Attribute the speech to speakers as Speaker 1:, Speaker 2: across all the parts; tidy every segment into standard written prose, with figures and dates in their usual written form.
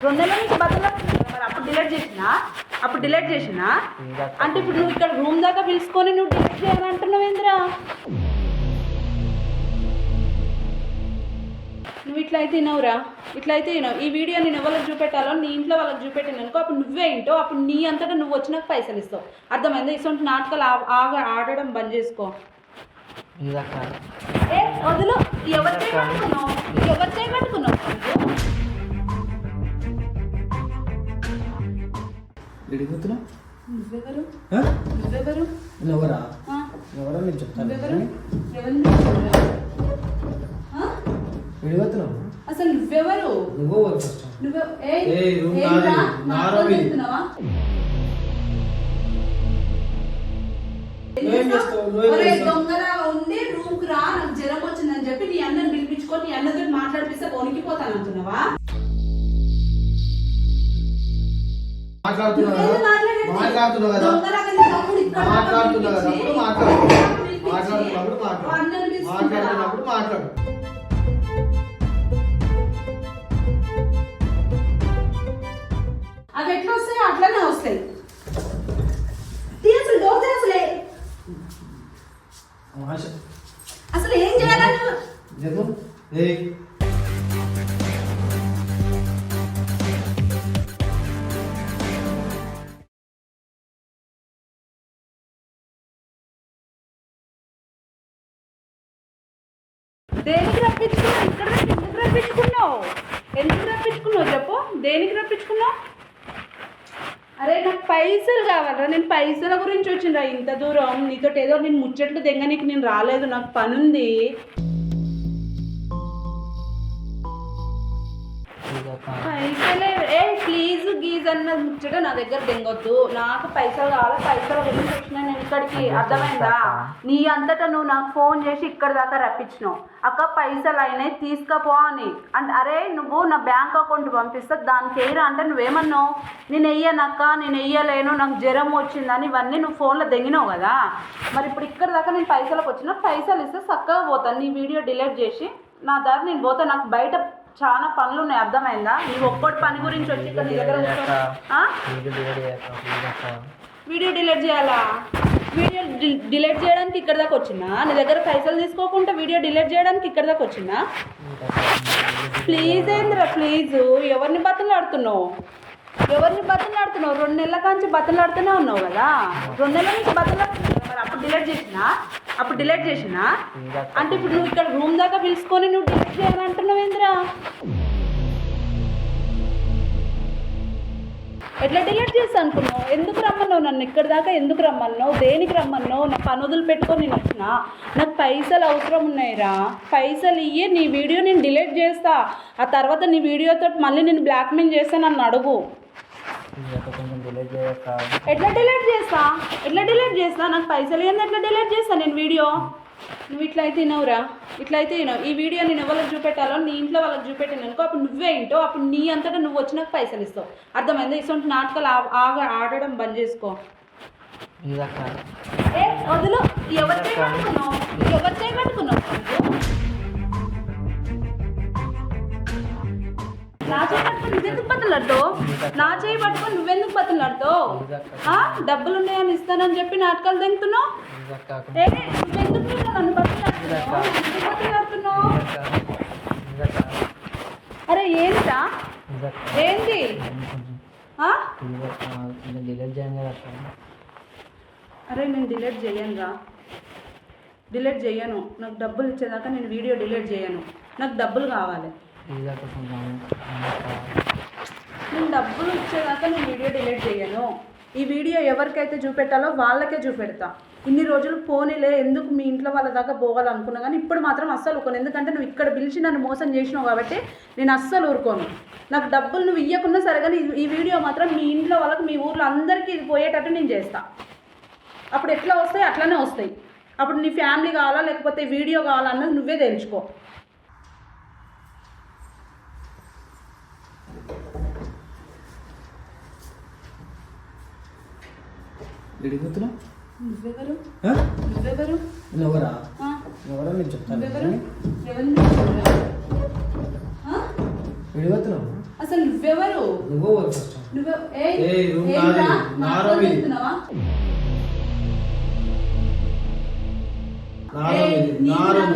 Speaker 1: 2 నెలల నుంచి బతలాడుతున్నా మరి అప్పుడు డిలీట్ చేసినా అంటే ఇప్పుడు నువ్వు ఇక్కడ రూమ్ దాకా పిలుచుకొని నువ్వు డిలీట్ చేయాలంటున్నావు ఏంద్రా? నువ్వు ఇట్లయితే వినవురా, ఇట్లయితే వినవు. ఈ వీడియో నేను ఎవరికి చూపెట్టాలో నీ ఇంట్లో వాళ్ళకి చూపెట్టాను అనుకో, అప్పుడు నువ్వే వింటావు. అప్పుడు నీ అంతటా నువ్వు వచ్చినాక పైసలు ఇస్తావు. అర్థమైందా? ఇటువంటి నాటకాలు ఆడడం బంద్ చేసుకో. ఏ వదులు, ఎవరిచే కట్టుకున్నావు? నువ్వెవరు? అసలు నువ్వెవరు? దొంగలా ఉండి రూమ్ కు రా, నాకు జ్వరం వచ్చిందని చెప్పి నీ అన్నని పిలిపించుకొని నీ అన్నతో మాట్లాడిపిస్తే వణికిపోతాను అంటున్నావా? అవి ఎట్లా వస్తాయి అట్లనే వస్తాయి. అసలు ఏం చేయాలని దేనికి రప్పించుకున్నావు? ఇక్కడ ఎందుకు రప్పించుకున్నావు చెప్పు? దేనికి రప్పించుకున్నావు? అరే నాకు పైసలు కావాలరా, నేను పైసల గురించి వచ్చిండ్రా ఇంత దూరం. నీతో ఏదో నేను ముచ్చట్లు దెంగనీకి నేను రాలేదు, నాకు పని ఉంది. పైసలే ప్లీజ్ గీజ్ అన్న ముచ్చట నా దగ్గర దెంగొద్దు. నాకు పైసలు కావాలి, పైసల గురించి వచ్చినా నేను ఇక్కడికి. అర్థమైందా? నీ అంతటా నువ్వు నాకు ఫోన్ చేసి ఇక్కడ దాకా రప్పించినావు. అక్క పైసలు అయినాయి తీసుకపో అని. అంటే అరే నువ్వు నా బ్యాంక్ అకౌంట్ పంపిస్తా దానికి వేయరా అంటే నువ్వేమన్నావు? నేను వెయ్యనక్క, నేను వెయ్యలేను, నాకు జ్వరం వచ్చిందని ఇవన్నీ నువ్వు ఫోన్లో దెంగినావు కదా. మరి ఇప్పుడు ఇక్కడ దాకా నేను పైసలకు వచ్చినా పైసలు ఇస్తే చక్కగా పోతాను. నీ వీడియో డిలీట్ చేసి నా దారి నేను పోతా. నాకు బయట చాలా పనులు ఉన్నాయి. అర్థమైందా? నీకు ఒక్కటి పని గురించి వచ్చి ఇక్కడ నీ దగ్గర వీడియో డిలీట్ చేయాలా? వీడియో డిలీట్ చేయడానికి ఇక్కడ దాకా వచ్చినా? నీ దగ్గర పైసలు తీసుకోకుండా వీడియో డిలీట్ చేయడానికి ఇక్కడ దాకా వచ్చినా? ప్లీజ్ ఏంద్రా ప్లీజ్. ఎవరిని బతలాడుతున్నావు? 2 నెలల కాంచి బతలాడుతూనే ఉన్నావు కదా. 2 నెలల నుంచి బతలాడుతున్నావు మరి అప్పుడు డిలీట్ చేసినా అంటే ఇప్పుడు నువ్వు ఇక్కడ రూమ్ దాకా పిలుచుకొని నువ్వు డిలీట్ చేయాలంటున్నావు ఏంద్రా? ఎట్లా డిలీట్ చేస్తా అనుకున్నావు? ఎందుకు రమ్మన్నావు నన్ను ఇక్కడ దాకా? ఎందుకు రమ్మన్నావు? దేనికి రమ్మన్నావు? నా పనుదులు పెట్టుకొని నేను వచ్చిన. నాకు పైసలు అవసరం ఉన్నాయిరా, పైసలు ఇయ్యి. నీ వీడియో నేను డిలీట్ చేస్తా. ఆ తర్వాత నీ వీడియోతో మళ్ళీ నేను బ్లాక్మెయిల్ చేస్తా, నన్ను అడుగు. ఎట్లా డిలీట్ చేస్తా? నాకు పైసలు ఏంది? ఎట్లా డిలీట్ చేస్తా నేను వీడియో? నువ్వు ఇట్లయితే వినవురా, ఈ వీడియో నేను ఎవరికి చూపెట్టాలో నీ ఇంట్లో వాళ్ళకి చూపెట్టాను అనుకో, అప్పుడు నువ్వే వింటావు. అప్పుడు నీ అంతటా నువ్వు వచ్చినాక పైసలు ఇస్తావు. అర్థమైందా? ఇటువంటి నాటకాలు ఆడడం బంద్ చేసుకో. ఏ వదులు, ఎవరిచే కట్టుకున్నావు? నా చేయి పట్టుకొని నువ్వెందుకు బతులాడుతావు? డబ్బులు ఉన్నాయని ఇస్తానని చెప్పి నాటకాలు తెంగుతున్నావు. నువ్వెందుకు నన్ను బతులాడుతున్నావు? అరే ఏంటా ఏంది? అరే నేను డిలీట్ చేయను. నాకు డబ్బులు ఇచ్చేదాకా నేను వీడియో డిలీట్ చేయను. నాకు డబ్బులు కావాలి. నేను డబ్బులు ఇచ్చేదాకా నేను వీడియో డిలీట్ చేయను. ఈ వీడియో ఎవరికైతే చూపెట్టాలో వాళ్ళకే చూపెడతా. ఇన్ని రోజులు పోనీలే, ఎందుకు మీ ఇంట్లో వాళ్ళ దాకా పోవాలనుకున్నా కానీ ఇప్పుడు మాత్రం అస్సలు ఊరుకోను. ఎందుకంటే నువ్వు ఇక్కడ పిలిచి నన్ను మోసం చేసినావు కాబట్టి నేను అస్సలు ఊరుకోను. నాకు డబ్బులు నువ్వు ఇవ్వకున్నా సరే కానీ ఈ వీడియో మాత్రం మీ ఇంట్లో వాళ్ళకి, మీ ఊర్లో అందరికీ ఇది పోయేటట్టు నేను చేస్తా. అప్పుడు ఎట్లా వస్తాయి అట్లనే వస్తాయి. అప్పుడు నీ ఫ్యామిలీ కావాలా లేకపోతే వీడియో కావాలా అన్నది నువ్వే తెలుసుకో. నువ్వెవరు?
Speaker 2: విడిపోతున్నావు
Speaker 1: అసలు నువ్వెవరు?
Speaker 2: నువ్వు ఫస్ట్
Speaker 1: నువ్వు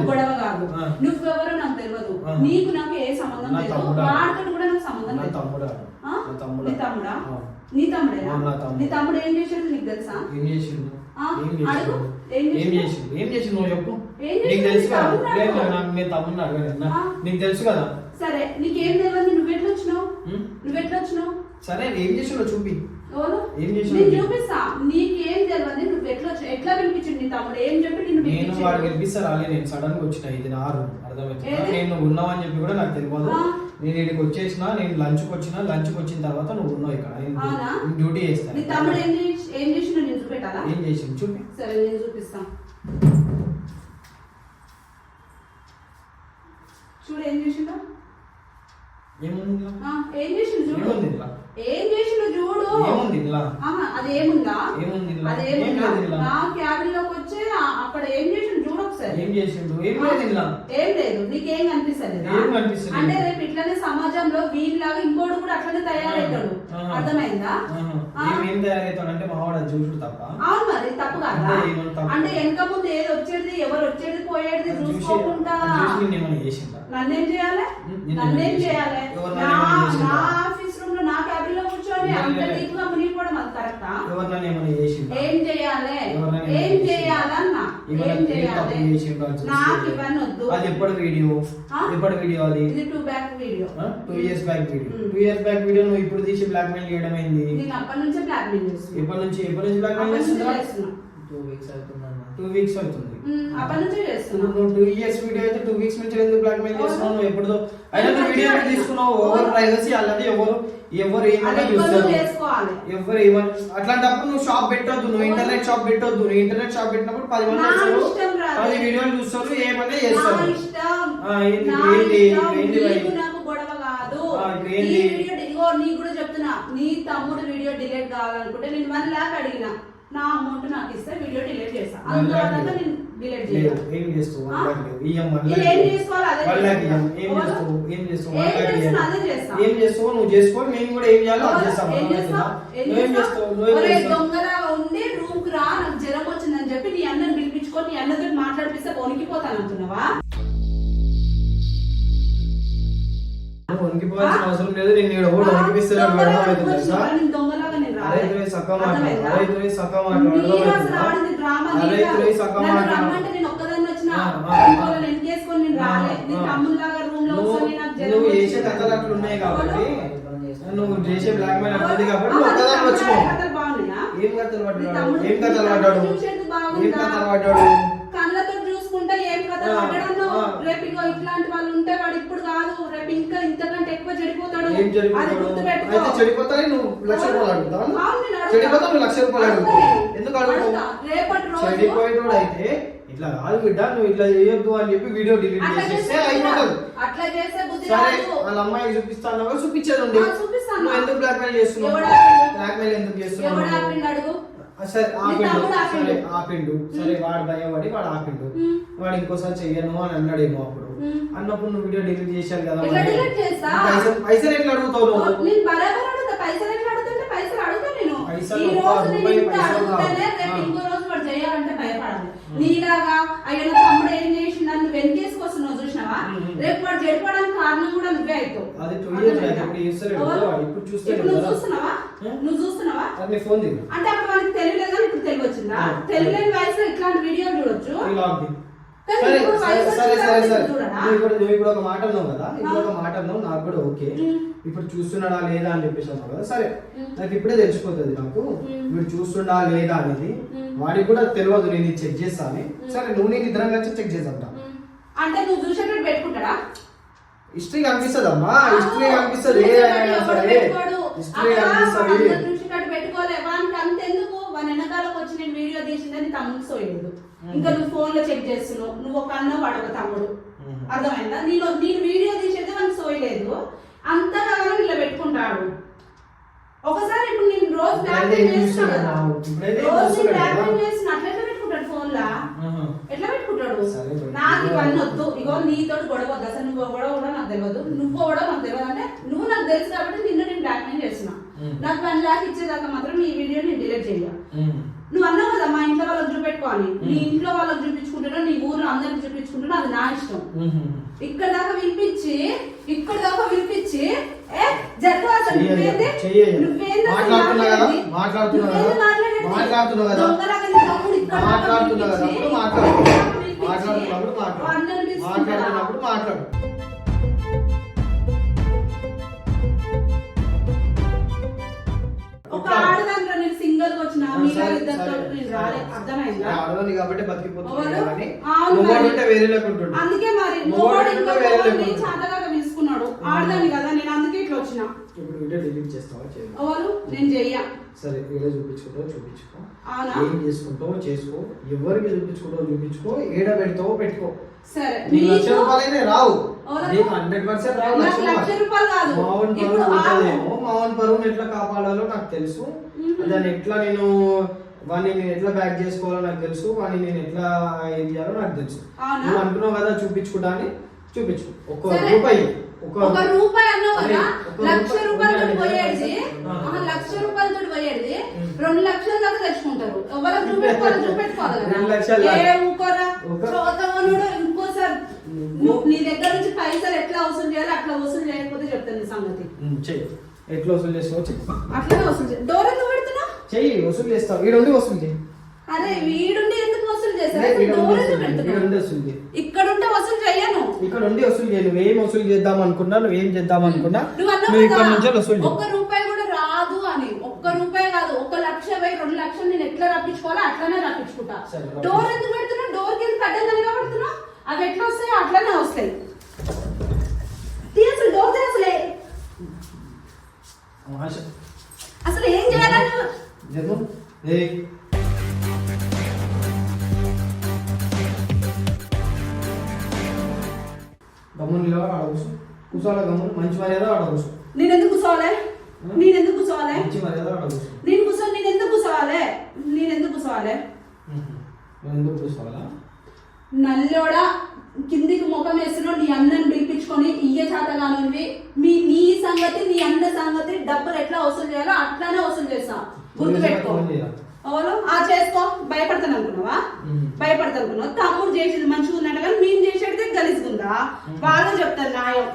Speaker 1: గొడవ కాదు. నువ్వెవరో నాకు తెలియదు. నీకు నాకు ఏ సంబంధం లేదు. వాడితో కూడా నాకు సంబంధం లేదు. నీ తమ్ముడా? నీ తమ్ముడేనా? నీ తమ్ముడు ఏం చేసాడు నీకు తెలుసా?
Speaker 2: ఏం చేసిండు నువ్వు చెప్పు. నీకు తెలుసు కదా, నేను తమ్ముడు అడగలేనా? నీకు తెలుసు కదా.
Speaker 1: సరే నీకేం తెలియదు. నువ్వెట్లా వచ్చినావు? సరే
Speaker 2: ఏం చేసినావు చూపి.
Speaker 1: నేను చూపిస్తా. నీకేం తెలియదు. నువ్వు ఎట్లా వినిపించింది నీ తమ్ముడు? ఏం చెప్పి
Speaker 2: నేను వాడు వినిపిస్తా రాలే. నేను సడన్ గా వచ్చిన. ఇది నా రూమ్ అర్థమవుతుంది. నేను ఉన్నావు అని చెప్పి కూడా నాకు తెలియదు. నేను ఇక్కడికి వచ్చేసిన. నేను లంచ్కి వచ్చిన తర్వాత నువ్వు ఉన్నావు ఇక్కడ. నేను డ్యూటీ చేస్తాను.
Speaker 1: నీ తమ్ముడు ఏం చేసినా నేను చూపెట్టాలా?
Speaker 2: ఏం చేసిండు చూపి.
Speaker 1: సరే నేను చూపిస్తా. చూడు ఏం చేసిండు.
Speaker 2: ఏముంది
Speaker 1: ఏం చేసిండు చూడు. ఏం చేసిండు చూడు. అదేముందా? నా క్యాబిన్ లోకి వచ్చి అక్కడ ఏం చేసిండు చూడు ఒకసారి.
Speaker 2: ఏం చేసిండు? ఏం
Speaker 1: లేదు. నీకేం కనిపిస్తలేదు. అంటే రేపు ఇట్లనే సమాజంలో వీళ్ళలాగా ఇంకోడు కూడా అట్లనే తయారవుతాడు. అర్థమైందా?
Speaker 2: అంటే మావాడు చూసుడు తప్ప.
Speaker 1: అవును మరి తప్పు కదా. అంటే వెనక ముందు ఏది వచ్చేది ఎవరు వచ్చేది పోయేది చూసుకోకుండా నన్నేం చేయాలి? నా ఆఫీస్ రూమ్ లో నా క్యాబిన్ లో కూర్చొని అంత డీప్ గా మునిగిపోవడం అది కరెక్టా? ఏం చేయాలి అన్నా? ఏం చేయాలి? నాకు ఇవన్నీ వద్దు.
Speaker 2: అది ఎప్పుడు వీడియో అది?
Speaker 1: ఇది 2
Speaker 2: ఇయర్స్ బ్యాక్ వీడియో. నువ్వు ఇప్పుడు తీసి బ్లాక్ మెయిల్ చేయడం అయింది.
Speaker 1: నేను అప్పటి నుంచే బ్లాక్ మెయిల్ చేస్తున్నా.
Speaker 2: ఎప్పటి నుంచి బ్లాక్ మెయిల్ చేస్తున్నా? 2 వీక్స్ అవుతుంది.
Speaker 1: అప్పటి నుంచే చేస్తున్నా.
Speaker 2: నువ్వు 2 ఇయర్స్ వీడియో అయితే 2 వీక్స్ నుంచి ఎందుకు బ్లాక్ మెయిల్ చేస్తున్నావు? నువ్వు ఎప్పుడుదో అయినా నువ్వు వీడియో తీసుకున్నావు. ఎవరు ప్రైవసీ అల్లది. ఎవరు ఏమన్నా చూస్తారు. ఎవరు ఏమన్నా అట్లాంటప్పుడు నువ్వు షాప్ పెట్టొద్దు. నువ్వు ఇంటర్నెట్ షాప్ పెట్టొద్దు. నువ్వు ఇంటర్నెట్ షాప్ పెట్టినప్పుడు 10 మంది వస్తారు, 10 వీడియోలు చూస్తారు, ఏమన్నా చేస్తారు.
Speaker 1: నీకు కూడా చెప్తున్నా. నీ తమ్ముడు వీడియో డిలీట్ కావాలనుకుంటే నేను 1 lakh అడిగినా. నా అమౌంట్ నాకు ఇస్తే వీడియో డిలీట్ చేస్తా. అందువల్ల నేను డిలీట్ చేయను.
Speaker 2: ఏం చేస్తావు? నువ్వు చేసుకో. నేను కూడా ఏం చేయాలో అది చేస్తాను.
Speaker 1: దొంగలా ఉండి రూమ్ కు రా, నాకు జ్వరం వచ్చిందని చెప్పి నీ అన్నని పిలిపించుకొని నీ అన్నతో మాట్లాడిపిస్తే వణికిపోతాను అంటున్నావా?
Speaker 2: వణికిపోవాల్సిన అవసరం లేదు. నేను నువ్వు చేసే కథలు అట్లా ఉన్నాయి కాబట్టి, నువ్వు చేసే బ్లాక్ మెయిల్ అట్లా ఉంది కాబట్టి నువ్వు ఒక్కదాన్ని వచ్చుకో. ఏం కథలు పడ్డాడు?
Speaker 1: కళ్ళతో చూసుకుంటే ఏం కథ పడ్డాడో. రేపు ఇట్లాంటి వాళ్ళు ఉంటే వాడు ఇప్పుడు కాదు, రేపు ఇంకా ఇంతకంటే ఎక్కువ చెడిపోతాడు.
Speaker 2: అయితే చెడిపోతాయి. నువ్వు 1,00,000 రూపాయలు అడుగుతావు. చెడిపోతావు. 1,00,000 రూపాయలు అడుగుతావు. ఎందుకు అడుగుతావు? చెడిపోయేటోడు అయితే ఇట్లా కాదు బిడ్డ, నువ్వు ఇట్లా చేయొద్దు అని చెప్పి వీడియో డిలీట్ చేసేస్తే అయిపోతుంది. సరే వాళ్ళ అమ్మాయికి చూపిస్తాను, చూపించేది ఉండే. నువ్వు ఎందుకు బ్లాక్ మెయిల్ చేస్తున్నావు? బ్లాక్ మెయిల్ ఎందుకు చేస్తున్నావు? సరే ఆపిండు. సరే వాడు భయపడి వాడు ఆపిండు. వాడు ఇంకోసారి చెయ్యను అని అన్నాడేమో. అన్నప్పుడు నువ్వు వీడియో డిలీట్ చేశాను కదా. పైసలు ఎట్లా అడుగుతావు?
Speaker 1: నీలాగా అయ్యో తమ్ముడు ఏం చేసి నన్ను వెనకేసుకొస్తున్నావు చూసినావా? రేపు వాడు చెడిపోవడానికి కారణం కూడా నువ్వే అవుతావు. నువ్వు చూస్తున్నావా? అంటే అప్పుడు వాళ్ళకి తెలియలేదు కానీ ఇప్పుడు తెలివి వచ్చిందా? తెలియలేని వయసులో ఇట్లాంటి వీడియోలు చూడొచ్చు.
Speaker 2: నువ్వు ఇప్పుడు ఒక మాట అన్నావు కదా, నాకు కూడా ఓకే. ఇప్పుడు చూస్తున్నాడా లేదా అని చెప్పేసి అన్నావు కదా. సరే నాకు ఇప్పుడే తెలిసిపోతుంది. నాకు వీడు చూస్తుండా లేదా అనేది వాడికి కూడా తెలియదు. నేను చెక్ చేస్తాను. సరే నువ్వు నేను ఇద్దరం కలిసి చెక్ చేద్దాం.
Speaker 1: అంటే నువ్వు చూసేటట్టు పెట్టుకుంటాడా?
Speaker 2: హిస్టరీ కనిపిస్తుంది అమ్మా. హిస్టరీ కనిపిస్తుంది.
Speaker 1: పెట్టుకోలే వానికి అంతెందుకు. వాని వెనకాలకు వచ్చి నేను వీడియో తీసిందని తమ్ముడు సోయలేదు. ఇంకా నువ్వు ఫోన్ లో చెక్ చేస్తున్నావు. నువ్వు ఒక అన్న వాడు ఒక తమ్ముడు. అర్థమైందా? నేను వీడియో తీసేది వానికి సోయలేదు. అంతగా ఇలా పెట్టుకుంటాడు. ఒకసారి ఇప్పుడు నేను రోజు బ్లాక్ మెయిల్ చేస్తున్నా కదా, రోజు బ్లాక్ మెయిల్ చేస్తున్నా. అట్లెట్లా పెట్టుకుంటాడు ఫోన్ లా? ఎట్లా పెట్టుకుంటాడు?
Speaker 2: సరే,
Speaker 1: నాకు ఇవన్నీ వద్దు. ఇగో నీతో గొడవ వద్దు, అసలు నువ్వు గొడవ కూడా నాకు తెలియదు, నువ్వు కూడా నాకు తెలియదు. అంటే నువ్వు నాకు తెలుసు కాబట్టి నిన్ను నేను బ్లాక్మెయిల్ చేస్తున్నా. నాకు 1 lakh ఇచ్చేదాకా మాత్రం ఈ వీడియో నేను డిలీట్ చేయ. నువ్వు అన్నావు కదా మా ఇంట్లో వాళ్ళకి చూపెట్టుకోవాలి, నీ ఇంట్లో వాళ్ళకి చూపించుకుంటున్నా, నీ ఊర్లో అందరికి చూపించుకుంటున్నా, అది నా ఇష్టం. ఇక్కడ దాకా వినిపించి
Speaker 2: మాట్లాడు.
Speaker 1: ఒక ఆడదాంట్లో నేను సింగల్ గా వచ్చిన అర్థమైందా?
Speaker 2: కాబట్టి బతికిపోతుంది.
Speaker 1: అందుకే మరి చాతగా పిలుచుకున్నాడు ఆడదాన్ని కదా, నేను అందుకే ఇట్లా వచ్చిన.
Speaker 2: ఇప్పుడు వీడియో డిలీట్ చేస్తావా?
Speaker 1: ఎవరు? నేను చెయ్య.
Speaker 2: సరే, వీడియో చూపించుకో, ఏం చేసుకుంటావో చేసుకో, ఎవరికి చూపించుకో, ఏడ పెడతావో పెట్టుకో.
Speaker 1: సరే,
Speaker 2: నీకు 1 లక్ష రూపాయలైనా రావు, నీకు 100% రావు.
Speaker 1: 1 లక్ష రూపాయలు కాదు.
Speaker 2: మావన్ పరువును ఎట్లా కాపాడాలో నాకు తెలుసు, దాన్ని ఎట్లా వాడిని నేను ఎట్లా బ్యాక్ చేసుకోవాలో నాకు తెలుసు, వాడిని నేను ఎట్లా ఏం చేయాలో నాకు తెలుసు. నువ్వు అంటున్నావు కదా చూపించుకుంటా అని, చూపించు. 1 రూపాయి
Speaker 1: అన్నావు కదా, 1 లక్ష రూపాయలతో పోయేది, 1 లక్ష రూపాయలతో పోయేది 2 లక్షల దాకా తెచ్చుకుంటారు. ఎవరికి చూపెట్టుకోవాలి ఇంకోసారి నీ దగ్గర నుంచి పైసలు ఎట్లా వసూలు చేయాలి అట్లా వసూలు చేయకపోతే చెప్తాను సంగతి.
Speaker 2: ఎట్లా వసూలు చేస్తావు?
Speaker 1: అట్లనే వసూలు చేయి. డోర్ ఎందుకు పెడుతున్నా?
Speaker 2: చెయ్యి, వసూలు చేస్తావు. వీడుండి వసూలు చేయి.
Speaker 1: అరే వీడుండి ఎందుకు వసూలు చేస్తారు? ఇక్కడ ఉంటే వసూలు చెయ్యను.
Speaker 2: ఇక్కడ ఉండి వసూలు చేయ. నువ్వేం వసూలు చేద్దాం అనుకున్నా, నువ్వేం చేద్దాం అనుకున్నా, నువ్వు ఇక్కడ నుంచి వసూలు
Speaker 1: 1 రూపాయి కూడా రాదు అని. 1 రూపాయి కాదు, 1 లక్ష 2 లక్షలు నేను ఎట్లా రప్పించుకోవాలో అట్లానే రప్పించుకుంటా. డోర్ ఎందుకు పెడుతున్నా? డోర్ కింద కడ్డని పెడుతున్నా, అవి ఎట్లా వస్తాయి అట్లానే వస్తాయి. అసలు డోర్ అసలు ఏం చేయాలని
Speaker 2: గమ్ముని కూర్చోవాలి. గమ్మును మంచి మర్యాద ఆడవచ్చు.
Speaker 1: నేను ఎందుకు కూర్చోవాలి?
Speaker 2: మంచి మర్యాద ఆడవచ్చు.
Speaker 1: నేను ఎందుకు కూర్చోవాలి? నల్లోడా కిందికి ముఖం వేస్తున్నావు. నీ అన్నని పిలిపించుకొని ఇయ్య చేతగానుంది. నీ సంగతి, నీ అన్న సంగతి, డబ్బులు ఎట్లా వసూలు చేయాలో అట్లానే వసూలు చేస్తా. గుర్తుపెట్టుకో. అవును, చేసుకో. భయపడతాను అనుకున్నావా? తమ్ముడు చేసేది మంచిగా ఉన్నట్టు కానీ మేము చేసేది గలీజుకుందా? వాళ్ళు చెప్తారు న్యాయం.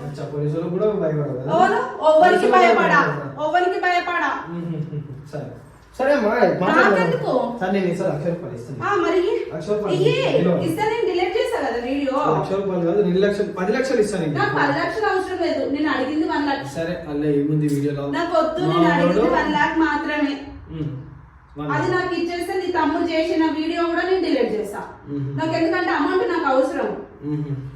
Speaker 1: అవును, ఒవ్వరికి భయపడా.
Speaker 2: సరే
Speaker 1: నాకెందుకు?
Speaker 2: నేను 1 లక్ష రూపాయలు ఇస్తాను.
Speaker 1: మరి ఇస్తే నేను డిలీట్ చేస్తా కదా వీడియో.
Speaker 2: 1 లక్ష రూపాయలు కాదు, 2 లక్షలు 10 లక్షలు ఇస్తాను.
Speaker 1: నాకు 10 లక్షలు అవసరం లేదు, నేను అడిగింది 1 లక్ష.
Speaker 2: సరే, అలా ఏముంది వీడియోలో?
Speaker 1: నాకు వద్దు, నేను అడిగింది 1 lakh మాత్రమే. అది నాకు ఇచ్చేస్తే నీ తమ్ముడు చేసిన వీడియో కూడా నేను డిలీట్ చేస్తా. నాకు ఎందుకంటే అమౌంట్ నాకు అవసరం.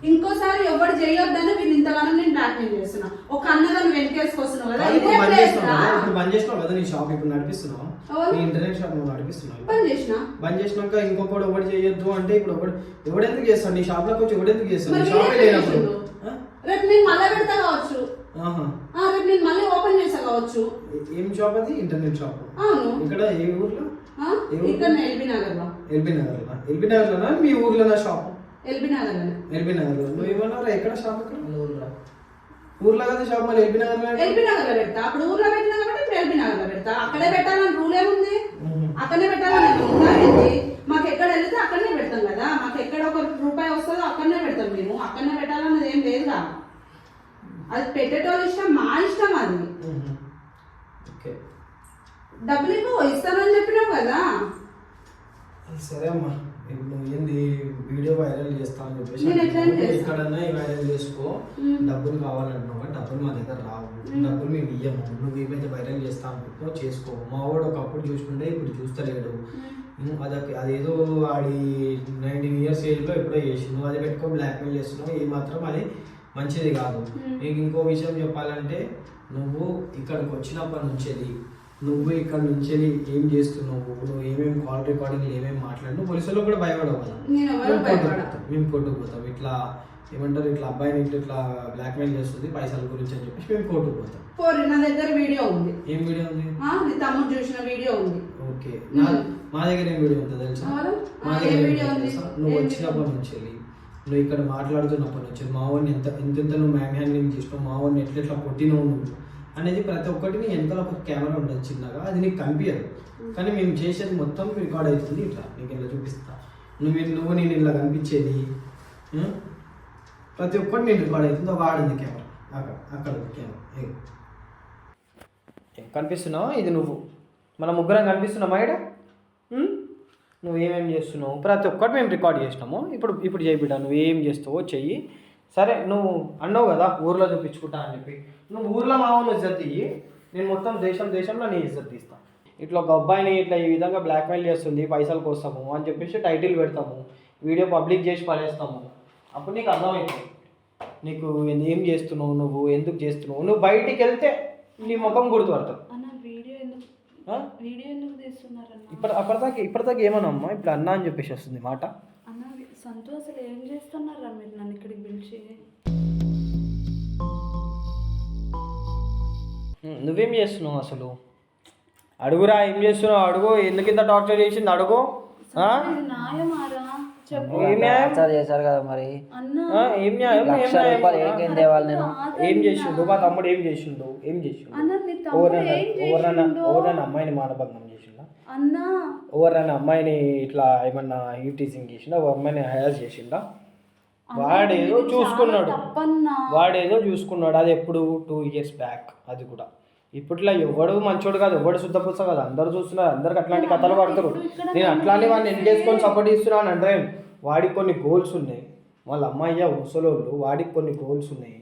Speaker 1: ఇంకోసారి ఎవరు చేయొద్దని వీళ్ళు ఇంతగానో నేను బ్లాక్మెయిల్ చేస్తున్నా. ఒక అన్నగా నువ్వు వెనకేసుకొస్తున్నావు కదా, ఇదే ప్లేస్
Speaker 2: బంద్ చేసినావు కదా నీ షాప్, ఇప్పుడు నడిపిస్తున్నావు. నీ ఇంటర్నెట్ షాప్ నువ్వు నడిపిస్తున్నావు. బంద్ చేసినాక ఇంకొకటి ఎవరు చేయొద్దు అంటే ఇప్పుడు ఎవడెందుకు చేస్తాడు? నీ షాప్ లోకి వచ్చి ఎవడెందుకు చేస్తాడు? షాప్ లేనప్పుడు
Speaker 1: రేపు నేను మళ్ళీ పెడతా కావచ్చు, రేపు నేను మళ్ళీ ఓపెన్ చేసా కావచ్చు.
Speaker 2: ఏం షాప్ అది? Internet shop.
Speaker 1: అవును.
Speaker 2: ఇక్కడ ఏ ఊర్లో?
Speaker 1: ఇక్కడ ఎల్బీ నగర్ లో.
Speaker 2: ఎల్బీ నగర్లోనా? మీ ఊర్లోనా షాప్?
Speaker 1: ఎల్బీ నగర్
Speaker 2: లో. నువ్వు ఏమన్నారా? ఎక్కడ షాప్? ఎక్కడ? ఊర్లో కదా షాప్, మళ్ళీ ఎల్బీ నగర్
Speaker 1: లో పెడతా. అప్పుడు ఊర్లో పెట్టినా కాబట్టి ఇప్పుడు ఎల్బీ నగర్ లో పెడతా. అక్కడే పెట్టాలని రూల్ ఏముంది? అక్కడనే పెట్టాలని ఉందా ఏంటి? మాకు ఎక్కడ వెళ్తే అక్కడనే పెడతాం కదా. మాకు ఎక్కడ 1 రూపాయి వస్తుందో అక్కడనే పెడతాం. మేము అక్కడనే పెట్టాలన్నది ఏం లేదుగా. అది పెట్టేటోళ్ళు ఇష్టం, మా ఇష్టం. అది డబ్బులు ఇస్తానని చెప్పినావు కదా.
Speaker 2: సరే అమ్మా, ఇప్పుడు ఏంది వీడియో వైరల్ చేస్తా అని చెప్పేసి ఎక్కడన్నా వైరల్ చేసుకో. డబ్బులు కావాలంటున్నావు, డబ్బులు మా దగ్గర రావు, డబ్బులు మేము ఇయ్యము. నువ్వు ఏమైతే వైరల్ చేస్తా అనుకుంటున్నావు చేసుకో. మా వాడు ఒకప్పుడు చూసుకుంటే ఇప్పుడు చూస్తలేడు. అదేదో ఆడి 19 years ఏజ్లో ఎప్పుడో చేసి నువ్వు అది పెట్టుకో బ్లాక్మెయిల్ చేస్తున్నావు. ఏ మాత్రం అది మంచిది కాదు. నీకు ఇంకో విషయం చెప్పాలంటే, నువ్వు ఇక్కడికి వచ్చినప్పటి నుంచి నువ్వు ఇక్కడ నుంచి ఏం చేస్తున్నావు, నువ్వు ఏమేమి కాల్ రికార్డింగ్లు ఏమేమి మాట్లాడు, పోలీసులు కూడా భయపడవు కదా. మేము కోర్టుకు పోతాం. ఇట్లా ఏమంటారు, ఇట్లా అబ్బాయిని ఇట్లా బ్లాక్మెయిల్ చేస్తుంది పైసల గురించి అని చెప్పేసి మేము కోర్టుకు పోతాం.
Speaker 1: నా దగ్గర వీడియో ఉంది.
Speaker 2: ఏం వీడియో ఉంది?
Speaker 1: నీ తమ్ముడు చూసిన వీడియో ఉంది.
Speaker 2: ఓకే, మా దగ్గర ఏం వీడియో ఉంటుంది తెలుసా? మా దగ్గర ఏం వీడియో తెలుసా? నువ్వు వచ్చినప్పటి నుంచి వెళ్ళి నువ్వు ఇక్కడ మాట్లాడుతున్నప్పటి నుంచి మా వాడిని ఎంత నువ్వు మ్యాన్ హ్యాండ్లింగ్ చేసినావు, మా వాడిని ఎట్లా కొట్టినావు నువ్వు అనేది ప్రతి ఒక్కటి నీ వెనకాల ఒక కెమెరా ఉంటుంది చిన్నగా, అది నీకు కనిపించదు. కానీ మేము చేసేది మొత్తం రికార్డ్ అవుతుంది. ఇట్లా నీకు ఇలా చూపిస్తా, నువ్వు నేను ఇలా కనిపించేది ప్రతి ఒక్కటి నేను రికార్డ్ అవుతుంది. వాడింది కెమెరా, అక్కడ కెమెరా కనిపిస్తున్నావా? ఇది నువ్వు, మన ముగ్గురం కనిపిస్తున్నామా ఇక్కడ? నువ్వు ఏమేమి చేస్తున్నావు ప్రతి ఒక్కటి మేము రికార్డ్ చేసినాము. ఇప్పుడు చేయి బిడ్డ, నువ్వు ఏం చేస్తావో చెయ్యి. సరే నువ్వు అన్నావు కదా ఊర్లో చూపించుకుంటా అని చెప్పి, నువ్వు ఊర్లో మా ఊళ్ళో ఇజ్జత్ ఇయ్యి, నేను మొత్తం దేశంలో నీ ఇజ్జత్ తీస్తాను. ఇట్లా ఒక అబ్బాయిని ఇట్లా ఈ విధంగా బ్లాక్మెయిల్ చేస్తుంది పైసల కోసము అని చెప్పేసి టైటిల్ పెడతాము, వీడియో పబ్లిక్ చేసి పడేస్తాము. అప్పుడు నీకు అర్థమవుతుంది నీకు ఏం చేస్తున్నావు, నువ్వు ఎందుకు చేస్తున్నావు. నువ్వు బయటికి వెళ్తే నీ ముఖం గుర్తుపడతావు. ఇప్పటిదాకా ఏమన్నా ఇప్పుడు అన్నా అని చెప్పేసి వస్తుంది మాట.
Speaker 1: సంతోష్ అసలు ఏం చేస్తున్నారా మీరు నన్ను ఇక్కడికి పిలిచి?
Speaker 2: నువ్వేం చేస్తున్నావు అసలు? అడుగురా, ఏం చేస్తున్నావు అడుగు. ఎందుకు ఇంత టార్చర్ చేసింది అడుగు.
Speaker 3: చేశారు కదా మరి,
Speaker 2: ఏం న్యాయం?
Speaker 3: నేను
Speaker 2: ఏం చేసిండు మా తమ్ముడు? ఎవరన్నా అమ్మాయిని మానభంగం చేసిండా? ఎవరన్నా అమ్మాయిని ఇట్లా ఏమన్నా టీచింగ్ చేసిండా? అమ్మాయిని హయాస్ చేసిండా? వాడేదో చూసుకున్నాడు. అది ఎప్పుడు 2 years బ్యాక్. అది కూడా ఇప్పట్లో ఎవడు మంచోడు కాదు, ఎవడు శుద్ధపుస్త కాదు. అందరు చూస్తున్నారు, అందరికి అట్లాంటి కథలు పడతారు. నేను అట్లానే వాడిని ఎన్కేసుకొని సపోర్ట్ ఇస్తున్నాను అంటే వాడికి కొన్ని గోల్స్ ఉన్నాయి. వాళ్ళ అమ్మాయి ముసలోళ్ళు, వాడికి కొన్ని గోల్స్ ఉన్నాయి.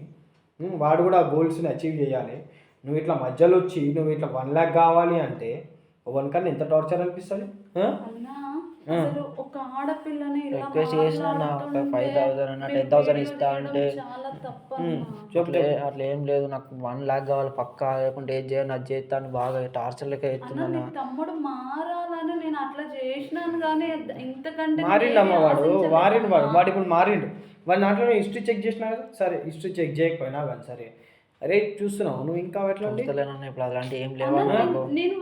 Speaker 2: వాడు కూడా ఆ గోల్స్ని అచీవ్ చేయాలి. నువ్వు ఇట్లా మధ్యలో వచ్చి నువ్వు ఇట్లా 1 lakh కావాలి అంటే 1 కన్నా ఎంత టార్చర్ అనిపిస్తుంది?
Speaker 1: ఒక ఆడపిల్లని
Speaker 3: రిక్వెస్ట్ చేసిన 5,000 అన్న 10,000 ఇస్తా అంటే అట్లా ఏం లేదు, నాకు 1 lakh కావాలి పక్కా, లేకుంటే ఏది చేయను అది చేస్తాను బాగా టార్చర్ లెక్క ఎత్తున్నా.
Speaker 1: తమ్ముడు మారాలని నేను అట్లా చేసినాను కానీ ఇంతకంటే
Speaker 2: మారిండమ్మా వాడు ఇప్పుడు మారిండు. వాడి దాంట్లో హిస్టరీ చెక్ చేసినా కదా, సరే హిస్టరీ చెక్ చేయకపోయినా కానీ సరే, అరే చూస్తున్నావు నువ్వు ఇంకా ఎట్లా
Speaker 3: ఇప్పుడు అలాంటి ఏం లేవా?
Speaker 1: నేను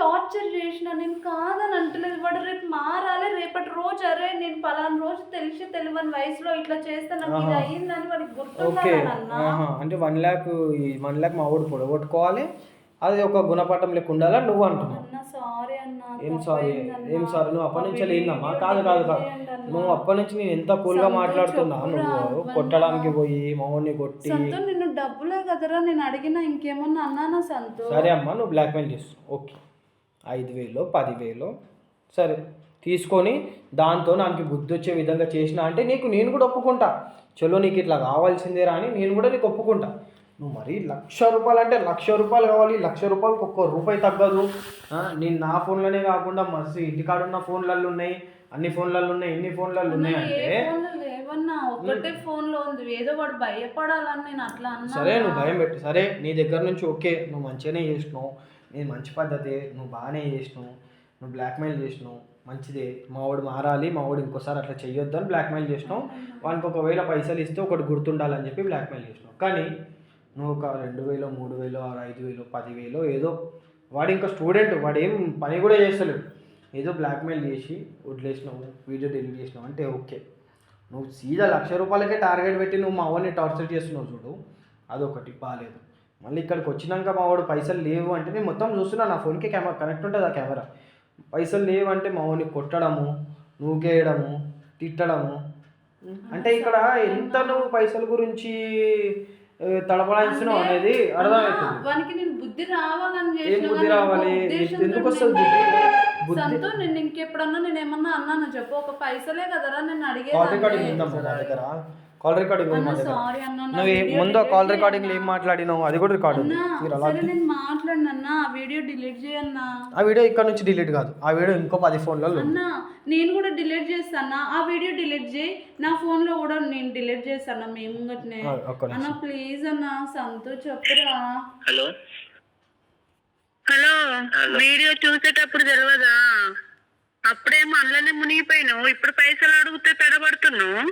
Speaker 1: టార్చర్ చేసిన, నేను కాదని అంటలేదు. వాడు రేపు మారాలి, రేపటి రోజు అరే నేను పలానా రోజు తెలియని వయసులో ఇట్లా చేస్తే నాకు ఇది అయ్యిందని వాడికి గుర్తుండాలన్నా.
Speaker 2: అంటే 1 lakh మా ఊడు పొడగొట్టుకోవాలి, అది ఒక గుణపాఠం లెక్క ఉండాలని నువ్వు అంటున్నావు. ఏం సారీ నువ్వు అప్పటి నుంచి లేదమ్మా. కాదు నువ్వు అప్పటి నుంచి నేను ఎంత కూల్గా మాట్లాడుతున్నా, నువ్వు కొట్టడానికి పోయి మౌని కొట్టి.
Speaker 1: నిన్ను డబ్బులే కదరా నేను అడిగినా, ఇంకేమన్నా అన్నానా సంతోష్?
Speaker 2: సరే అమ్మా, నువ్వు బ్లాక్మెయిల్ చేస్తావు, ఓకే 5,000 10,000 సరే తీసుకొని దాంతో నాకు బుద్ధి వచ్చే విధంగా చేసినా అంటే నేను కూడా ఒప్పుకుంటా. చలో నీకు ఇట్లా కావాల్సిందే అని నేను కూడా నీకు ఒప్పుకుంటా. నువ్వు మరీ 1,00,000 రూపాయలు అంటే 1,00,000 రూపాయలు కావాలి, 1,00,000 రూపాయలకు ₹1 తగ్గదు. నేను నా ఫోన్లోనే కాకుండా మస్తు ఇంటికాడ ఉన్న ఫోన్లలో ఉన్నాయి, అన్ని ఫోన్లలో ఉన్నాయి, ఎన్ని ఫోన్లలో ఉన్నాయి అంటే
Speaker 1: ఒకటే ఫోన్ లో ఉంది, ఏదో వాడు భయపడాలని నేను అట్లా అన్నా.
Speaker 2: సరే నువ్వు భయం పెట్టు, సరే నీ దగ్గర నుంచి ఓకే నువ్వు మంచిగానే చేసినావు, నేను మంచి పద్ధతి, నువ్వు బాగానే చేసినావు, నువ్వు బ్లాక్మెయిల్ చేసినావు, మంచిదే. మావాడు మారాలి, మావాడు ఇంకోసారి అట్లా చెయ్యొద్దు అని బ్లాక్మెయిల్ చేసినావు. వానికి ఒకవేళ పైసలు ఇస్తే ఒకటి గుర్తుండాలని చెప్పి బ్లాక్మెయిల్ చేసినావు. కానీ నువ్వు ఒక 2,000 3,000 5,000 10,000 ఏదో, వాడు ఇంకా స్టూడెంట్, వాడు ఏం పని కూడా చేస్తలేడు, ఏదో బ్లాక్మెయిల్ చేసి వదిలేసినావు, వీడియో డిలీట్ చేసినావు అంటే ఓకే. నువ్వు సీదా 1,00,000 రూపాయలకే టార్గెట్ పెట్టి నువ్వు మా వాడిని టార్చర్ చేస్తున్నావు చూడు, అదొకటి బాగాలేదు. మళ్ళీ ఇక్కడికి వచ్చినాక మా వాడు పైసలు లేవు అంటే నేను మొత్తం చూస్తున్నా, నా ఫోన్కి కెమెరా కనెక్ట్ ఉంటుంది, ఆ కెమెరా పైసలు లేవు అంటే మా వాడిని కొట్టడము, నూకేయడము, తిట్టడము. అంటే ఇక్కడ ఎంత నువ్వు పైసల గురించి తడపడాల్సినావు అనేది అర్థమవుతుంది.
Speaker 1: వానికి నేను బుద్ధి రావాలని
Speaker 2: ఏం బుద్ధి రావాలి, ఎందుకు వస్తుంది బుద్ధి?
Speaker 1: నేను ఇంకెప్పుడన్నా నేను ఏమన్నా అన్నాను చెప్పు, ఒక పైసలే కదరా నేను అడిగేది.
Speaker 2: కాల్ రికార్డింగ్ ముందు కాల్ రికార్డింగ్ ఏం మాట్లాడినావు అది కూడా రికార్డు.
Speaker 1: నేను మాట్లాడినా, ఆ వీడియో డిలీట్ చేయన్నా.
Speaker 2: ఆ వీడియో ఇక్కడ నుంచి డిలీట్ కాదు, ఆ వీడియో ఇంకో 10 ఫోన్లలో
Speaker 1: అన్నా. నేను కూడా డిలీట్ చేస్తాను, ఆ వీడియో డిలీట్ చేయి, నా ఫోన్ లో కూడా నేను డిలీట్ చేస్తాను. మేము గట్నే అన్న ప్లీజ్ అన్న సంతోష్ చెప్పురా.
Speaker 4: హలో వీడియో చూసేటప్పుడు తెలియదా? అప్పుడేమో అందులోనే మునిగిపోయినావు, ఇప్పుడు పైసలు అడిగితే తడబడుతున్నావు.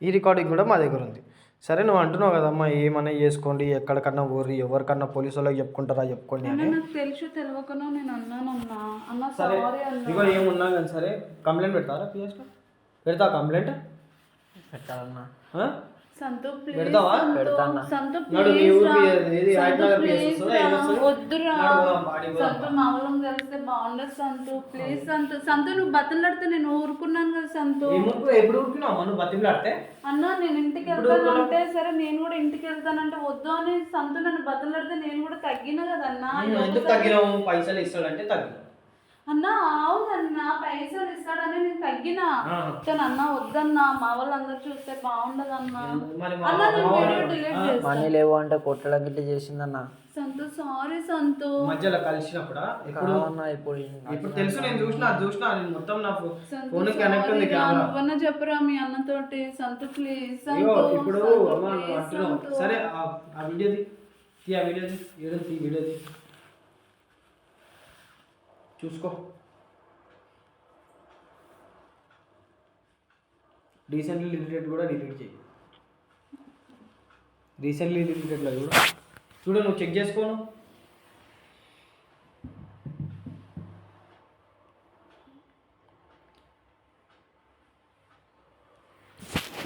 Speaker 2: ఈ రికార్డింగ్ కూడా మా దగ్గర ఉంది. సరే నువ్వు అంటున్నావు కదమ్మా ఏమన్నా చేసుకోండి ఎక్కడికన్నా ఊరి ఎవరికన్నా పోలీసు వాళ్ళకి చెప్పుకుంటారా చెప్పుకోండి
Speaker 1: అన్న
Speaker 2: అని.
Speaker 1: నాకు తెలుసు తెలియకనో నేను అన్నానన్నా. అన్న
Speaker 2: సరే
Speaker 1: సారీ అన్న.
Speaker 2: ఇగో ఏమున్నా కానీ సరే కంప్లైంట్ పెడతారా పిఎస్లో? పెడతా కంప్లైంట్
Speaker 3: పెట్టాలన్నా.
Speaker 1: సంతు ప్లీజ్
Speaker 2: పెడతావా?
Speaker 3: పెడతాన్నా.
Speaker 1: సంతు
Speaker 2: నాడు మీ
Speaker 1: ప్లీజ్
Speaker 2: ఊరికి
Speaker 1: రా.
Speaker 2: ఏది
Speaker 1: సంతు
Speaker 2: ఆటనగర్
Speaker 1: ప్లీజ్
Speaker 2: ప్లేస్ వస్తుందా?
Speaker 1: రా.
Speaker 2: ఏం వస్తుంది?
Speaker 1: వద్దురా
Speaker 2: నాడు పోదాం, పాడికి పోదాం.
Speaker 1: సంతు మామూలు కలిస్తే బాగుండదు సంతు ప్లీజ్ సంతు. సంతు నువ్వు బతులాడితే నేను ఊరుకున్నాను కదా సంతు.
Speaker 2: ఎప్పుడు ఊరుకున్నావు నువ్వు బతిమలాడితే?
Speaker 1: అన్న నేను ఇంటికి వెళ్తానంటే సరే నేను కూడా ఇంటికి వెళ్తానంటే వద్దు అని సంతు నన్ను బతులాడితే నేను కూడా తగ్గిన కదన్నా.
Speaker 2: ఎందుకు తగ్గినావు? పైసలు ఇస్తాడంటే తగ్గినావు.
Speaker 1: అన్న అవునన్నా పైసలు ఇస్తాడని నేను తగ్గినా. కానీ అన్న వద్దన్నా మా వాళ్ళందరూ చూస్తే బాగుండదన్నా. అన్న నేను వీడియో డిలీట్ చేస్తాను.
Speaker 3: మనీ లేవు అంటే కొట్టడం గిట్ల చేసిందన్న.
Speaker 1: సంతు సారీ సంతు.
Speaker 2: మధ్యలో కలిసినప్పుడా? ఇప్పుడు ఇప్పుడు తెలుసు, నేను చూసినా నేను మొత్తం నా ఫోన్ కనెక్ట్ ఉంది కెమెరా.
Speaker 1: నువ్వన్నా చెప్పురా మీ అన్నతోటి. సంతు ప్లీజ్
Speaker 2: అయ్యో
Speaker 1: సంతు.
Speaker 2: ఇప్పుడు
Speaker 1: సంతు,
Speaker 2: అమ్మ నువ్వు
Speaker 1: please,
Speaker 2: అంటున్నావు
Speaker 1: సంతు.
Speaker 2: సరే ఆ వీడియోది తీ, ఆ వీడియోది ఏదో తీ, వీడియోది చూసుకో. రీసెంట్లీ డిలీటెడ్ కూడా డిలీట్ చేయి. రీసెంట్లీ డిలీటెడ్లో చూడు నువ్వు చెక్ చేసుకోను.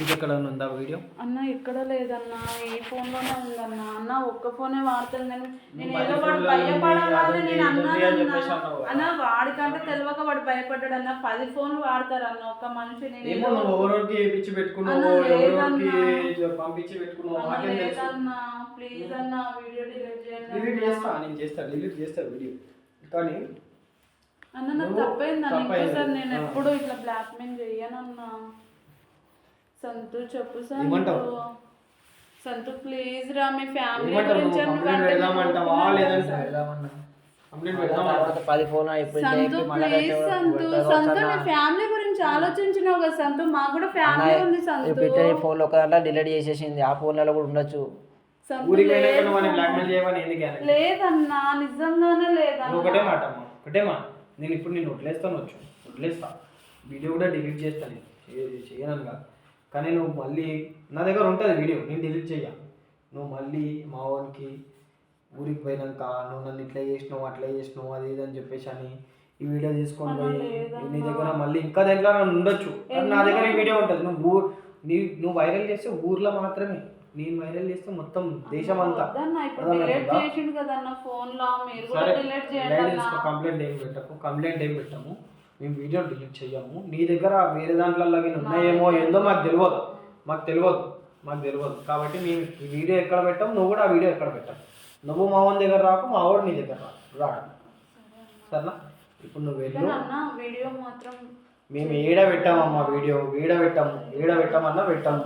Speaker 2: ఇది ఎక్కడ ఉందా వీడియో?
Speaker 1: అన్న ఎక్కడ లేదన్నా, ఈ ఫోన్ లోనే ఉందన్నా. అన్న ఒక్క ఫోనే వాడతాను నేను ఏదో వాడు భయపడాలని నేను అన్నాను అన్న. వాడికంటే తెలియక వాడు భయపడ్డాడు అన్న. 10 ఫోన్లు వాడతారు అన్న ఒక మనిషి. నేను
Speaker 2: ఎవరికి పిచ్చి పెట్టుకున్నావు, ఎవరికి పంపించి పెట్టుకున్నావు
Speaker 1: లేదన్నా. ప్లీజ్ అన్న వీడియో డిలీట్ చేయండి.
Speaker 2: డిలీట్ చేస్తా, నేను డిలీట్ చేస్తా వీడియో. కానీ
Speaker 1: అన్న నాకు తప్పైందన్న. ఇంకోసారి నేను ఎప్పుడు ఇట్లా బ్లాక్ మెయిల్ చెయ్యనన్నా. సంతు చెప్పు సంతు. సంతు ప్లీజ్ రా మీ ఫ్యామిలీ గురించి
Speaker 3: సంతు ప్లీజ్ సంతు.
Speaker 1: సంతు నీ ఫ్యామిలీ గురించి ఆలోచించినావు కదా సంతు. మాకు కూడా ఫ్యామిలీ ఉంది సంతు.
Speaker 3: ఫోన్ ఒక దాంట్లో డిలీట్ చేసేసింది, ఆ ఫోన్లలో కూడా ఉండొచ్చు.
Speaker 1: లేదన్నా నిజంగానే లేదన్నా.
Speaker 2: ఒకటే మాట నేను ఇప్పుడు నేను వదిలేస్తా వీడియో కూడా డిలీట్ చేస్తాను, చేయను కాదు. కానీ నువ్వు మళ్ళీ నా దగ్గర ఉంటుంది వీడియో, నేను డిలీట్ చెయ్య. నువ్వు మళ్ళీ మా వానికి ఊరికి పోయినాక నువ్వు నన్ను ఇట్లా చేసినావు అట్లా చేసినావు అది ఇది అని చెప్పేసి అని ఈ వీడియో తీసుకొని పోయి నీ దగ్గర మళ్ళీ ఇంకా దగ్గర ఉండొచ్చు. నా దగ్గర ఈ వీడియో ఉంటుంది. నువ్వు వైరల్ చేస్తే ఊర్లో మాత్రమే, నేను వైరల్ చేస్తే మొత్తం దేశం అంతా. కంప్లైంట్ ఏం పెట్టాము, మేము వీడియో డిలీట్ చెయ్యము. నీ దగ్గర వేరే దాంట్లో ఉన్నాయేమో ఏందో మాకు తెలియదు కాబట్టి మేము ఈ వీడియో ఎక్కడ పెట్టాము, నువ్వు కూడా ఆ వీడియో ఎక్కడ పెట్టాము. నువ్వు మా వాడి దగ్గర రాకు, మా వాడు నీ దగ్గర రాడు. సరేనా? ఇప్పుడు నువ్వు వెళ్ళు. మేము ఏడ పెట్టామమ్మా వీడియో, పెట్టామన్నా పెట్టాము.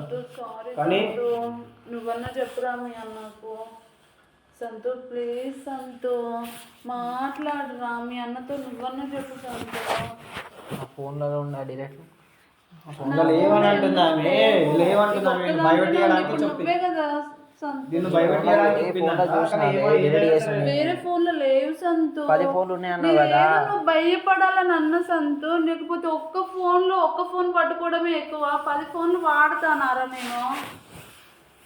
Speaker 2: కానీ
Speaker 1: నువ్వన్నా చెప్పురా మీ అన్నకు. సంతు ప్లీజ్ సంతు మాట్లాడరా మీ అన్నతో. నువ్వన్నా చెప్పు సంతు.
Speaker 3: ఆ ఫోన్లలో ఉన్న డైరెక్ట్
Speaker 1: నువ్వే కదా వేరే ఫోన్లో లేవు సంతు.
Speaker 3: 10 ఫోన్లు ఉన్నాయన్నావు కదా.
Speaker 1: నువ్వు భయపడాలని అన్న సంతు. లేకపోతే ఒక్క ఫోన్ పట్టుకోవడమే ఎక్కువ. 10 ఫోన్లు వాడతానారా నేను.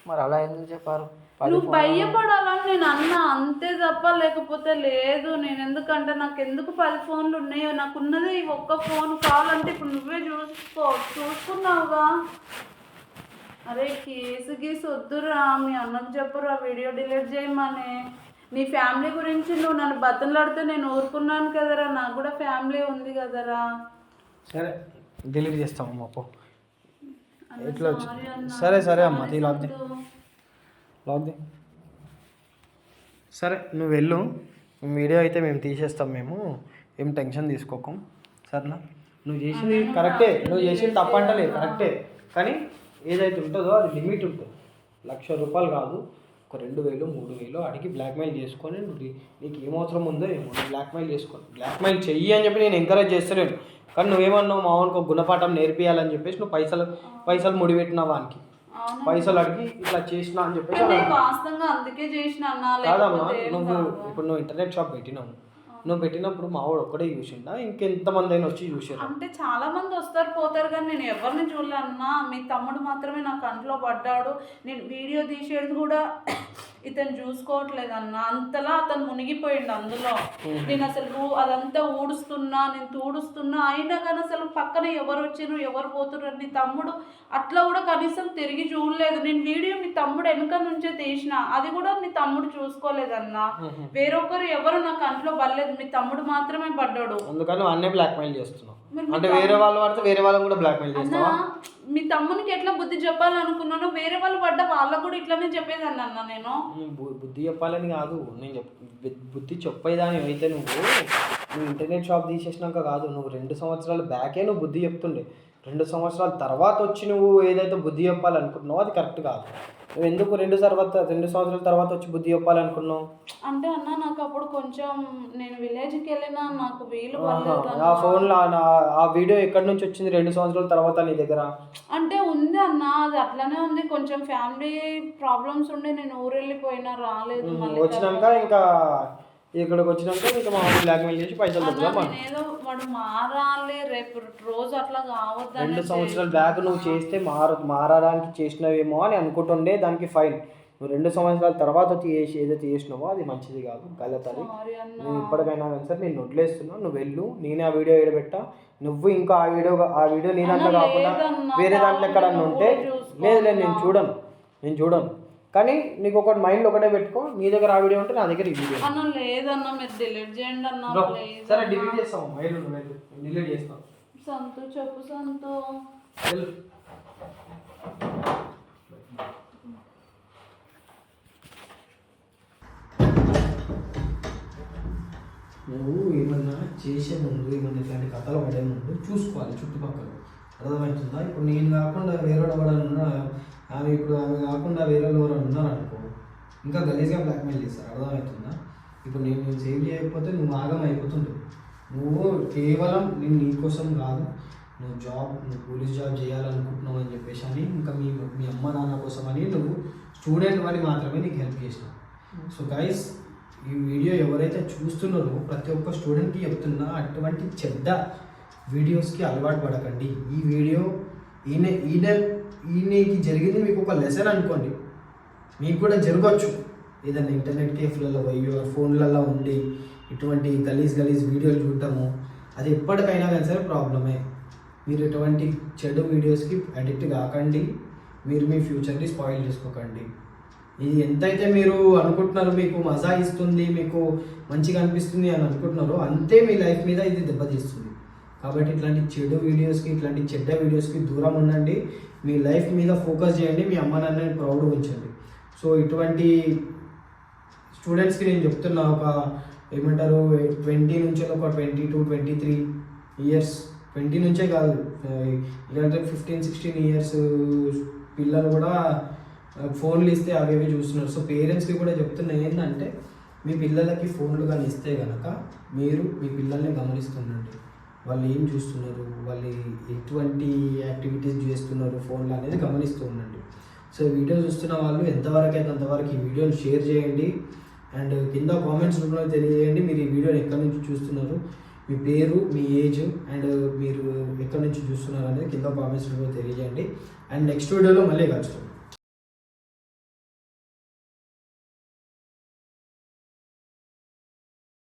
Speaker 3: మరి అలా ఎందుకు చెప్పారు?
Speaker 1: నువ్వు భయపడాలని నేను అన్నా అంతే తప్ప లేకపోతే లేదు. నేను ఎందుకంటే నాకు ఎందుకు 10 ఫోన్లు ఉన్నాయో, నాకున్నది ఈ ఒక్క ఫోన్. కావాలంటే ఇప్పుడు నువ్వే చూసుకున్నావుగా. అరే గీసు వద్దురా మీ అన్నకు చెప్పురా వీడియో డిలీట్ చేయమని. నీ ఫ్యామిలీ గురించి నువ్వు నన్ను బతలాడితే నేను ఊరుకున్నాను కదరా. నాకు కూడా ఫ్యామిలీ ఉంది కదరా.
Speaker 2: సరే డిలీట్ చేస్తామమ్మా పో. ఎట్లా సరే అమ్మా తీ లాక్ సరే నువ్వు వెళ్ళు. వీడియో అయితే మేము తీసేస్తాం, మేము ఏం టెన్షన్ తీసుకోకు. సరేనా? నువ్వు చేసింది కరెక్టే, నువ్వు చేసింది తప్పంటలేదు కరెక్టే. కానీ ఏదైతే ఉంటుందో అది లిమిట్ ఉంటుంది. 1,00,000 రూపాయలు కాదు, ఒక 2,000 3,000 అడిగి బ్లాక్మెయిల్ చేసుకొని నీకు ఏమవసరం ఉందో ఏమో బ్లాక్మెయిల్ చేసుకొని బ్లాక్మెయిల్ చెయ్యి అని చెప్పి నేను ఎంకరేజ్ చేస్తలేను. కానీ నువ్వేమన్నావు మా వానికి ఒక గుణపాఠం నేర్పియాలని చెప్పేసి నువ్వు పైసలు ముడిపెట్టినావు. వానికి పైసలు అడిగి ఇట్లా చేసినా అని చెప్పేసి
Speaker 1: అందుకే చేసిన.
Speaker 2: కాదమ్మా, నువ్వు ఇప్పుడు ఇంటర్నెట్ షాప్ పెట్టినావు, నువ్వు పెట్టినప్పుడు మావాడు ఒక్కడే చూసిండా ఇంకెంతమంది అయినా వచ్చి చూసారు?
Speaker 1: అంటే చాలా మంది వస్తారు పోతారు కానీ నేను ఎవరిని చూడలే అన్న. మీ తమ్ముడు మాత్రమే నా కంట్లో పడ్డాడు. నేను వీడియో తీసేది కూడా ఇతను చూసుకోవట్లేదు అన్న. అంతలా అతను మునిగిపోయిండు అందులో. నేను అసలు అదంతా ఊడుస్తున్నా, నేను తూడుస్తున్నా, అయినా కానీ అసలు పక్కన ఎవరు వచ్చిర్రు ఎవరు పోతున్నారు నీ తమ్ముడు అట్లా కూడా కనీసం తిరిగి చూడలేదు. నేను వీడియో మీ తమ్ముడు వెనుక నుంచే తీసిన, అది కూడా మీ తమ్ముడు చూసుకోలేదన్న. వేరొకరు ఎవరు నా కంట్లో పడలేదు, మీ తమ్ముడు మాత్రమే పడ్డాడు.
Speaker 2: అందుకని అన్నే బ్లాక్ మెయిల్ చేస్తున్నావు అంటే వేరే వాళ్ళు పడితే వేరే వాళ్ళని కూడా బ్లాక్ మెయిల్ చేస్తావా?
Speaker 1: మీ తమ్మునికి ఎట్లా బుద్ధి చెప్పాలనుకున్నానో వేరే వాళ్ళు పడ్డ వాళ్ళకు కూడా ఇట్లానే చెప్పేదాన్ని అన్న. నేను
Speaker 2: బుద్ధి చెప్పాలని కాదు, నేను బుద్ధి చెప్పేదాని అయితే నువ్వు ఇంటర్నెట్ షాప్ తీసేసినాక కాదు, నువ్వు 2 సంవత్సరాల బ్యాకే నువ్వు బుద్ధి చెప్తుండే. 2 సంవత్సరాల తర్వాత వచ్చి నువ్వు ఏదైతే బుద్ధి చెప్పాలనుకుంటున్నావో అది కరెక్ట్ కాదు. నువ్వు ఎందుకు 2 సంవత్సరాల తర్వాత వచ్చి బుద్ధి చెప్పాలనుకున్నావు?
Speaker 1: అంటే అన్న నాకు అప్పుడు కొంచెం నేను విలేజ్కి వెళ్ళినా నాకు వీలు
Speaker 2: ఆ ఫోన్లో ఆ వీడియో ఎక్కడి నుంచి వచ్చింది 2 సంవత్సరాల తర్వాత నీ దగ్గర?
Speaker 1: అంటే ఉంది అన్న, అది అట్లనే ఉంది. కొంచెం ఫ్యామిలీ ప్రాబ్లమ్స్ ఉండి నేను ఊరు వెళ్ళిపోయినా రాలేదు.
Speaker 2: వచ్చినాక ఇంకా ఇక్కడికి వచ్చినాక ఇంకా మా బ్లాక్మెయిల్ చేసి పైసలు
Speaker 1: ఏదో వాడు మారాలి రేపు రోజు అట్లా కావద్దు.
Speaker 2: 2 సంవత్సరాల బ్యాక్ నువ్వు చేస్తే మారడానికి చేసినవేమో అని అనుకుంటుండే, దానికి ఫైన్. నువ్వు 2 సంవత్సరాల తర్వాత చేసి ఏదైతే చేసినావో అది మంచిది కాదు, గలత్ అది. నేను ఇప్పటికైనా కానీ సార్ నేను వదిలేస్తున్నావు, నువ్వు వెళ్ళు. నేను ఆ వీడియో ఏడబెట్టా, నువ్వు ఇంకా ఆ వీడియో నీ దాంట్లో కాకుండా వేరే దాంట్లో ఎక్కడన్నా ఉంటే లేదు నేను చూడను. కానీ నీకు ఒకటి మైండ్లో ఒకటే పెట్టుకో, నీ దగ్గర ఆ వీడియో ఉంటే నా దగ్గర ఈ వీడియో
Speaker 1: అన్న లేదన్నా, మీరు డిలీట్ చేయండి అన్న.
Speaker 2: సరే డిలీట్ చేస్తాము, డిలీట్ చేస్తాం.
Speaker 1: సంతు చెప్పు సంతు.
Speaker 2: నువ్వు ఏమన్నా చేసే ముందు ఏమన్నా ఇట్లాంటి కథలు పడే ముందు చూసుకోవాలి చుట్టుపక్కల, అర్థమవుతుందా? ఇప్పుడు నేను కాకుండా వేరే ఎవడన్నా ఆమె కాకుండా వేరే ఎవరు ఉన్నారనుకో ఇంకా గలీజ్గా బ్లాక్మెయిల్ చేస్తారు, అర్థమవుతుందా? ఇప్పుడు నేను సేవ్ చేయకపోతే నువ్వు ఆగం అయిపోతుంటావు. నువ్వు కేవలం నేను నీకోసం కాదు, నువ్వు పోలీస్ జాబ్ చేయాలనుకుంటున్నావు అని చెప్పేసి అని ఇంకా మీ అమ్మ నాన్న కోసం అని నువ్వు స్టూడెంట్ అని మాత్రమే నీకు హెల్ప్ చేసినావు. సో గైస్, ఈ వీడియో ఎవరైతే చూస్తున్నారో ప్రతి ఒక్క స్టూడెంట్కి చెప్తున్నా, అటువంటి చెడ్డ వీడియోస్కి అలవాటు పడకండి. ఈ వీడియో ఈయనకి జరిగింది మీకు ఒక లెసన్ అనుకోండి, మీకు కూడా జరగవచ్చు. ఏదైనా ఇంటర్నెట్ కేఫ్లలో పోయి ఫోన్లలో ఉండి ఇటువంటి గలీజ్ వీడియోలు చూడటము అది ఎప్పటికైనా కానీ సరే ప్రాబ్లమే. మీరు ఎటువంటి చెడు వీడియోస్కి అడిక్ట్ కాకండి, మీరు మీ ఫ్యూచర్ని స్పాయిల్ చేసుకోకండి. ఇది ఎంతైతే మీరు అనుకుంటున్నారో మీకు మజా ఇస్తుంది, మీకు మంచిగా అనిపిస్తుంది అని అనుకుంటున్నారో అంతే మీ లైఫ్ మీద ఇది దెబ్బతీస్తుంది. కాబట్టి ఇట్లాంటి చెడు వీడియోస్కి ఇట్లాంటి చెడ్డ వీడియోస్కి దూరం ఉండండి, మీ లైఫ్ మీద ఫోకస్ చేయండి, మీ అమ్మ నాన్నని ప్రౌడ్గా ఉంచండి. సో ఇటువంటి స్టూడెంట్స్కి నేను చెప్తున్నా, ఒక ఏమంటారు 20 నుంచి ఒక 22-23 ఇయర్స్, 20 నుంచే కాదు ఇలాంటి 15-16 ఇయర్స్ పిల్లలు కూడా ఫోన్లు ఇస్తే అవేవి చూస్తున్నారు. సో పేరెంట్స్కి కూడా చెప్తున్నా ఏంటంటే, మీ పిల్లలకి ఫోన్లు కానీ ఇస్తే కనుక మీరు మీ పిల్లల్ని గమనిస్తుండండి, వాళ్ళు ఏం చూస్తున్నారు, వాళ్ళు ఎటువంటి యాక్టివిటీస్ చేస్తున్నారు ఫోన్లో అనేది గమనిస్తూ ఉండండి. సో వీడియో చూస్తున్న వాళ్ళు ఎంతవరకు అయితే అంతవరకు ఈ వీడియోని షేర్ చేయండి, అండ్ కింద కామెంట్స్ రూపంలో తెలియజేయండి మీరు ఈ వీడియోని ఎక్కడి నుంచి చూస్తున్నారు, మీ పేరు, మీ ఏజ్, అండ్ మీరు ఎక్కడి నుంచి చూస్తున్నారు అనేది కింద కామెంట్స్ రూపంలో తెలియజేయండి. అండ్ నెక్స్ట్ వీడియోలో మళ్ళీ కలుస్తాం.